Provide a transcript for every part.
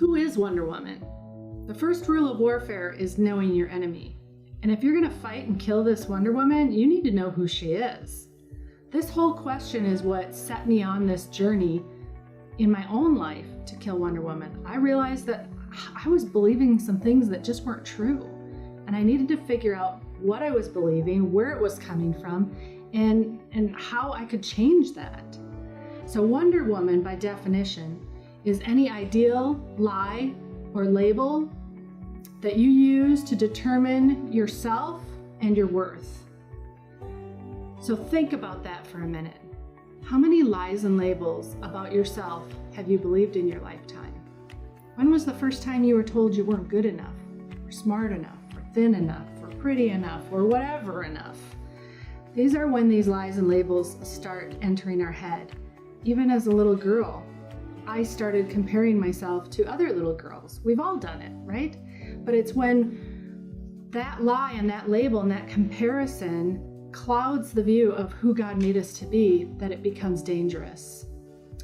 Who is Wonder Woman? The first rule of warfare is knowing your enemy. And if you're going to fight and kill this Wonder Woman, you need to know who she is. This whole question is what set me on this journey in my own life to kill Wonder Woman. I realized that I was believing some things that just weren't true. And I needed to figure out what I was believing, where it was coming from, and how I could change that. So Wonder Woman, by definition, is any ideal, lie, or label that you use to determine yourself and your worth. So think about that for a minute. How many lies and labels about yourself have you believed in your lifetime? When was the first time you were told you weren't good enough, or smart enough, or thin enough, or pretty enough, or whatever enough? These are when these lies and labels start entering our head. Even as a little girl, I started comparing myself to other little girls. We've all done it, right? But it's when that lie and that label and that comparison clouds the view of who God made us to be that it becomes dangerous.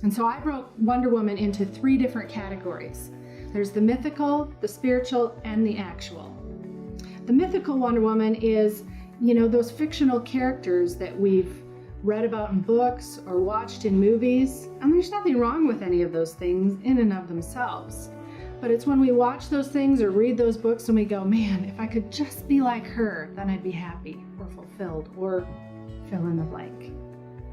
And so I broke Wonder Woman into 3 different categories. There's the mythical, the spiritual, and the actual. The mythical Wonder Woman is, those fictional characters that we've read about in books or watched in movies. And there's nothing wrong with any of those things in and of themselves. But it's when we watch those things or read those books and we go, man, if I could just be like her, then I'd be happy or fulfilled or fill in the blank.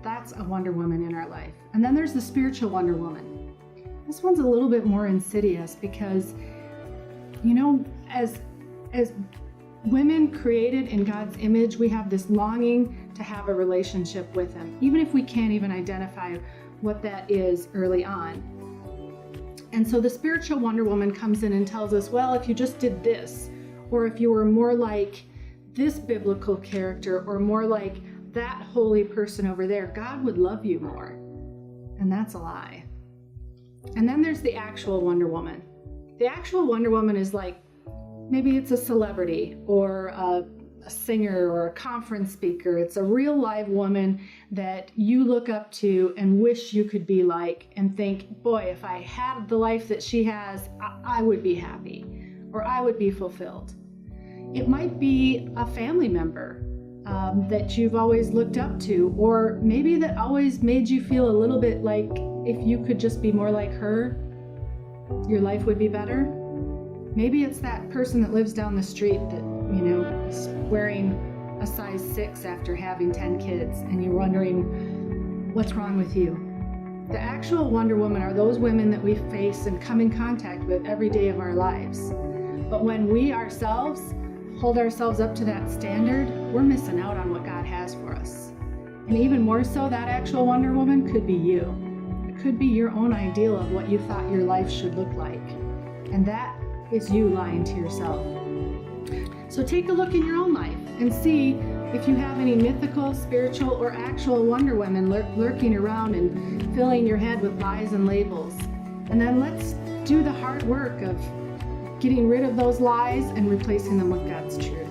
That's a Wonder Woman in our life. And then there's the spiritual Wonder Woman. This one's a little bit more insidious because, as women created in God's image, we have this longing to have a relationship with Him, even if we can't even identify what that is early on. And so the spiritual Wonder Woman comes in and tells us, well, if you just did this, or if you were more like this biblical character, or more like that holy person over there, God would love you more. And that's a lie. And then there's the actual Wonder Woman. The actual Wonder Woman is like, maybe it's a celebrity or a singer or a conference speaker. It's a real live woman that you look up to and wish you could be like and think, boy, if I had the life that she has, I would be happy or I would be fulfilled. It might be a family member that you've always looked up to, or maybe that always made you feel a little bit like if you could just be more like her, your life would be better. Maybe it's that person that lives down the street that, is wearing a size 6 after having 10 kids, and you're wondering, what's wrong with you? The actual Wonder Woman are those women that we face and come in contact with every day of our lives. But when we ourselves hold ourselves up to that standard, we're missing out on what God has for us. And even more so, that actual Wonder Woman could be you. It could be your own ideal of what you thought your life should look like. And that is you lying to yourself. So take a look in your own life and see if you have any mythical, spiritual, or actual Wonder Women lurking around and filling your head with lies and labels. And then let's do the hard work of getting rid of those lies and replacing them with God's truth.